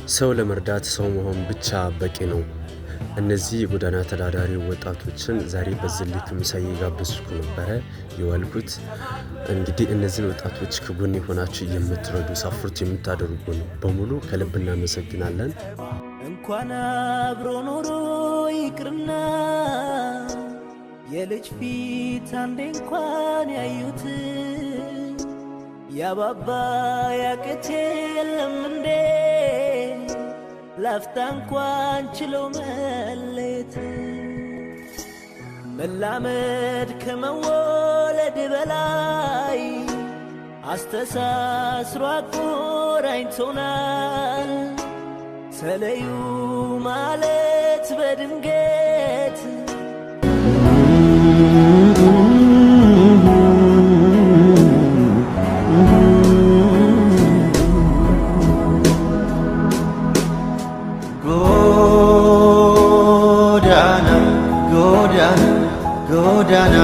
ሰው ለመርዳት ሰው መሆን ብቻ በቂ ነው። እነዚህ የጎዳና ተዳዳሪ ወጣቶችን ዛሬ በዚህ ልክ ምሳ እየጋበዝኩ ነበረ የዋልኩት። እንግዲህ እነዚህን ወጣቶች ከጎን የሆናችሁ የምትረዱ ሳፖርት የምታደርጉን በሙሉ ከልብ እናመሰግናለን። እንኳን አብሮ ኖሮ ይቅርና የልጅ ፊት አንዴ እንኳን ያዩት ያባባ ያቅቴ የለም እንዴ ላፍታ እንኳን ችሎ መለየት መላመድ ከመወለድ በላይ አስተሳስሮ አቆራኝቶናል። ተለዩ ማለት በድንገት ጎዳና